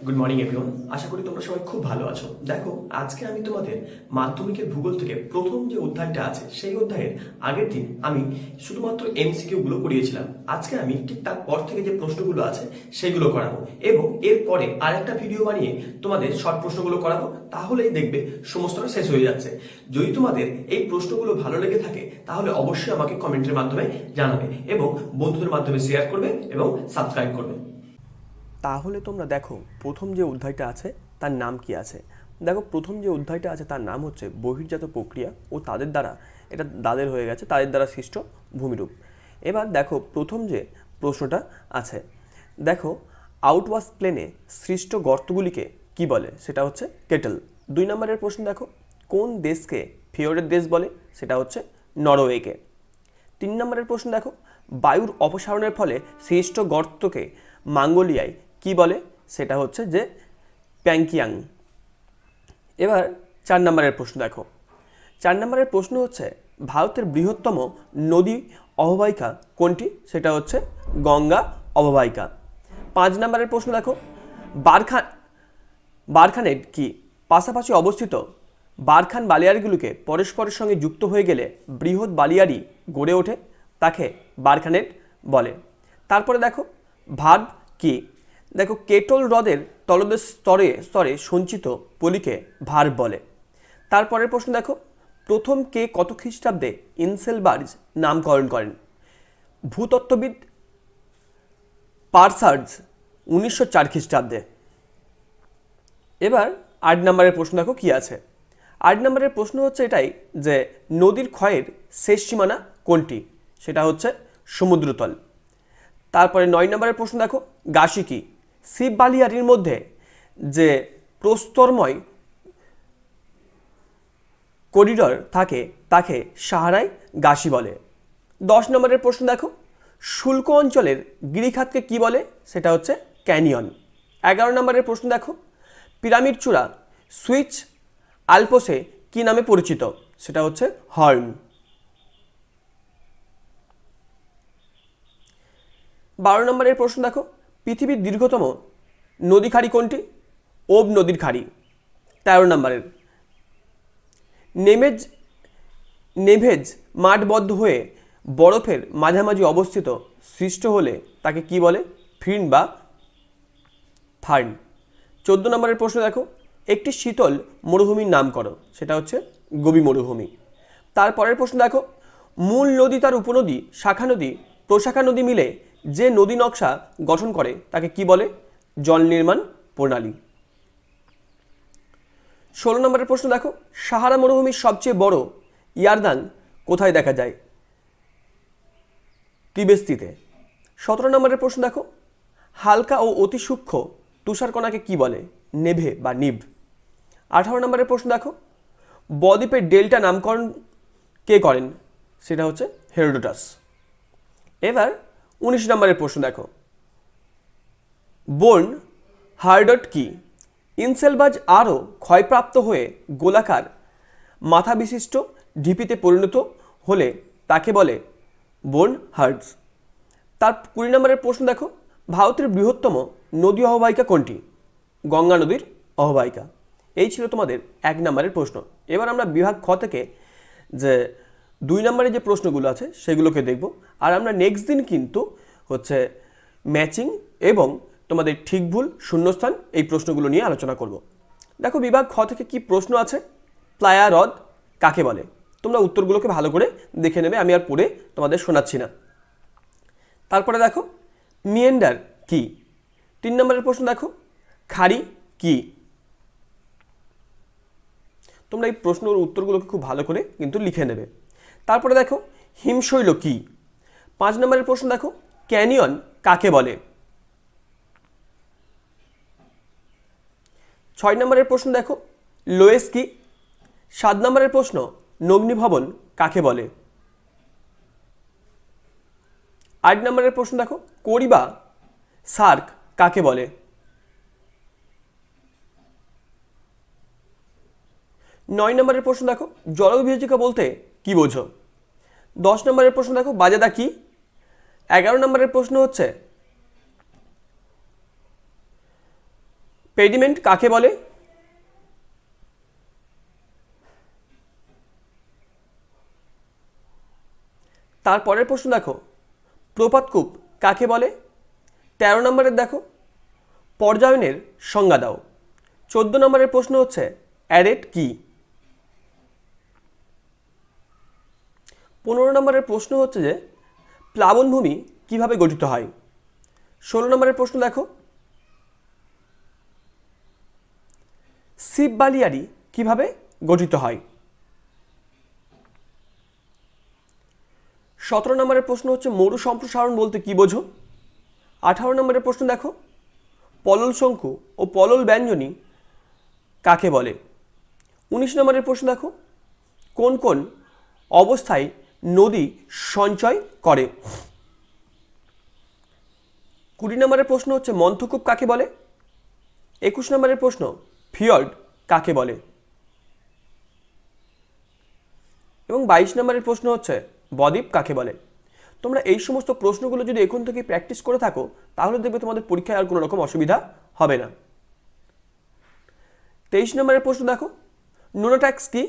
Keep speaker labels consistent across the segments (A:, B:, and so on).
A: Good morning everyone. আশা করি তোমরা সবাই খুব ভালো আছো। দেখো, আজকে আমি তোমাদের মাধ্যমিকের ভূগোল থেকে প্রথম যে অধ্যায়টা আছে সেই অধ্যায়ের আগের দিন আমি শুধুমাত্র এমসিকিউ গুলো করিয়েছিলাম। আজকে আমি ঠিক তার পর থেকে যে প্রশ্নগুলো আছে সেগুলো করাবো এবং এরপরে আরেকটা ভিডিও বানিয়ে তোমাদের শর্ট প্রশ্নগুলো করাবো। তাহলেই দেখবে সমস্তটা শেষ হয়ে যাচ্ছে। যদি তোমাদের এই প্রশ্নগুলো ভালো লেগে থাকে তাহলে অবশ্যই আমাকে কমেন্টের মাধ্যমে জানাবে এবং বন্ধুদের মাধ্যমে শেয়ার করবে এবং সাবস্ক্রাইব করবে।
B: তাহলে তোমরা দেখো প্রথম যে অধ্যায়টা আছে তার নাম কি আছে। দেখো প্রথম যে অধ্যায়টা আছে তার নাম হচ্ছে বহির্জাত প্রক্রিয়া ও তাদের দ্বারা, এটা দাদের হয়ে গেছে, তাদের দ্বারা সৃষ্ট ভূমিরূপ। এবার দেখো প্রথম যে প্রশ্নটা আছে, দেখো আউটওয়াশ প্লেনে সৃষ্ট গর্তগুলিকে কি বলে, সেটা হচ্ছে কেটল। 2 নম্বরের প্রশ্ন দেখো, কোন দেশকে ফিওরের দেশ বলে, সেটা হচ্ছে নরওয়েকে। 3 নম্বরের প্রশ্ন দেখো, বায়ুর অপসারণের ফলে সৃষ্ট গর্তকে মঙ্গোলিয়ায় কি বলে, সেটা হচ্ছে যে প্যাংকিয়াং। এবার 4 নম্বরের প্রশ্ন দেখো, 4 নম্বরের প্রশ্ন হচ্ছে ভারতের বৃহত্তম নদী অববাহিকা কোনটি, সেটা হচ্ছে গঙ্গা অববাহিকা। 5 নম্বরের প্রশ্ন দেখো, বারখানেট কি পাশাপাশি অবস্থিত বারখান বালিয়াড়িগুলোকে পরস্পরের সঙ্গে যুক্ত হয়ে গেলে বৃহৎ বালিয়াড়ি গড়ে ওঠে, তাকে বারখানেট বলে। তারপরে দেখো ভার্ব কি, দেখো কেটল হ্রদের তলদেশ স্তরে স্তরে সঞ্চিত পলিকে ভার্ব বলে। তারপরের প্রশ্ন দেখো, প্রথম কে কত খ্রিস্টাব্দে ইনসেলবার্জ নামকরণ করেন, ভূতত্ত্ববিদ পারসার্জ 1904 খ্রিস্টাব্দে। এবার 8 নম্বরের প্রশ্ন দেখো কি আছে। 8 নম্বরের প্রশ্ন হচ্ছে এটাই যে নদীর ক্ষয়ের শেষ সীমানা কোনটি, সেটা হচ্ছে সমুদ্রতল। তারপরে 9 নম্বরের প্রশ্ন দেখো, গাসি কি, শিব বালিয়াড়ির মধ্যে যে প্রস্তরময় করিডর থাকে তাকে সাহারায় গাসি বলে। 10 নম্বরের প্রশ্ন দেখো, শুল্ক অঞ্চলের গিরিখাতকে কি বলে, সেটা হচ্ছে ক্যানিয়ন। 11 নম্বরের প্রশ্ন দেখো, পিরামিড চূড়া সুইচ আলপসে কি নামে পরিচিত, সেটা হচ্ছে হর্ন। 12 নম্বরের প্রশ্ন দেখো, পৃথিবীর দীর্ঘতম নদী খাড়ি কোনটি, ওব নদীর খাড়ি। 13 নম্বরের, নেভেজ মাঠবদ্ধ হয়ে বরফের মাঝামাঝি অবস্থিত সৃষ্ট হলে তাকে কি বলে, ফিন বা ফার্ন। 14 নম্বরের প্রশ্ন দেখো, একটি শীতল মরুভূমির নাম করো, সেটা হচ্ছে গোবি মরুভূমি। তারপরের প্রশ্ন দেখো, মূল নদী তার উপনদী শাখা নদী প্রশাখা নদী মিলে যে নদী নকশা গঠন করে তাকে কি বলে, জল নির্মাণ প্রণালী। 16 নম্বরের প্রশ্ন দেখো, সাহারা মরুভূমির সবচেয়ে বড় ইয়ারদান কোথায় দেখা যায়, তিবেস্তিতে। 17 নম্বরের প্রশ্ন দেখো, হালকা ও অতি সূক্ষ্ম তুষারকণাকে কি বলে, নেভে বা নিভ। 18 নম্বরের প্রশ্ন দেখো, বদ্বীপের ডেল্টা নামকরণ কে করেন, সেটা হচ্ছে হেরোডোটাস। এবার 19 নম্বরের প্রশ্ন দেখো, বোর্ন হার্ডট কি, ইনসেলবাজ আরও ক্ষয়প্রাপ্ত হয়ে গোলাকার মাথা বিশিষ্ট ঢিপিতে পরিণত হলে তাকে বলে বোর্ন হার্ডস। তার 20 নম্বরের প্রশ্ন দেখো, ভারতের বৃহত্তম নদী অববাহিকা কোনটি, গঙ্গা নদীর অববাহিকা। এই ছিল তোমাদের 1 নম্বরের প্রশ্ন। এবার আমরা বিভাগ খ থেকে যে 2 নম্বরে যে প্রশ্নগুলো আছে সেগুলোকে দেখব। আর আমরা নেক্সট দিন কিন্তু হচ্ছে ম্যাচিং এবং তোমাদের ঠিক ভুল শূন্যস্থান এই প্রশ্নগুলো নিয়ে আলোচনা করব। দেখো বিভাগ খ থেকে কি প্রশ্ন আছে, প্লায়া হ্রদ কাকে বলে, তোমরা উত্তরগুলোকে ভালো করে দেখে নেবে, আমি আর পড়ে তোমাদের শোনাচ্ছি না। তারপরে দেখো মিয়েন্ডার কি। 3 নম্বরের প্রশ্ন দেখো, খাড়ি কি। তোমরা এই প্রশ্নের উত্তরগুলোকে খুব ভালো করে কিন্তু লিখে নেবে। তারপরে দেখো হিমশৈল কি। 5 নম্বরের প্রশ্ন দেখো, ক্যানিয়ন কাকে বলে। 6 নম্বরের প্রশ্ন দেখো, লোয়েস কি। 7 নম্বরের প্রশ্ন, নগ্নিভবন কাকে বলে। 8 নম্বরের প্রশ্ন দেখো, কোরিবা সার্ক কাকে বলে। 9 নম্বরের প্রশ্ন দেখো, জলবিভাজিকা বলতে কি বোঝো। 10 নম্বরের প্রশ্ন দেখো, বাজাদা কি। 11 নম্বরের প্রশ্ন হচ্ছে পেডিমেন্ট কাকে বলে? তারপরের প্রশ্ন দেখো, প্রপাতকূপ কাকে বলে? 13 নম্বরের দেখো, পর্যায়নের সংজ্ঞা দাও। 14 নম্বরের প্রশ্ন হচ্ছে অ্যারেট কি? 15 নম্বরের প্রশ্ন হচ্ছে যে প্লাবনভূমি কিভাবে গঠিত হয়? 16 নম্বরের প্রশ্ন দেখো, শিববালিয়ারি কিভাবে গঠিত হয়? 17 নম্বরের প্রশ্ন হচ্ছে মরু সম্প্রসারণ বলতে কি বোঝো? 18 নম্বরের প্রশ্ন দেখো, পলল শঙ্কু ও পলল ব্যঞ্জনী কাকে বলে? 19 নম্বরের প্রশ্ন দেখো, কোন কোন অবস্থায় নদী সঞ্চয় করে? 20 নম্বরের প্রশ্ন হচ্ছে মন্থকূপ কাকে বলে? 21 নম্বরের প্রশ্ন ফিয়র্ড কাকে বলে? এবং 22 নম্বরের প্রশ্ন হচ্ছে বদ্বীপ কাকে বলে? তোমরা এই সমস্ত প্রশ্নগুলো যদি এখন থেকে প্র্যাকটিস করে থাকো তাহলে দেখবে তোমাদের পরীক্ষায় আর কোনো রকম অসুবিধা হবে না। 23 নম্বরের প্রশ্ন দেখো, নুনাট্যাক্স কি?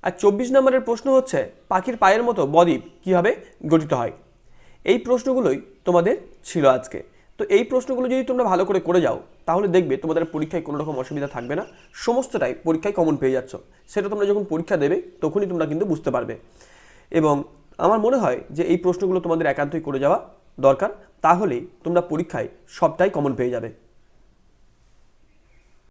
B: আর 24 নম্বরের প্রশ্ন হচ্ছে পাখির পায়ের মতো বদ্বীপ কীভাবে গঠিত হয়? এই প্রশ্নগুলোই তোমাদের ছিল আজকে। তো এই প্রশ্নগুলো যদি তোমরা ভালো করে যাও তাহলে দেখবে তোমাদের পরীক্ষায় কোনো রকম অসুবিধা থাকবে না, সমস্তটাই পরীক্ষায় কমন পেয়ে যাচ্ছ। সেটা তোমরা যখন পরীক্ষা দেবে তখনই তোমরা কিন্তু বুঝতে পারবে। এবং আমার মনে হয় যে এই প্রশ্নগুলো তোমাদের একান্তই করে যাওয়া দরকার, তাহলেই তোমরা পরীক্ষায় সবটাই কমন পেয়ে যাবে।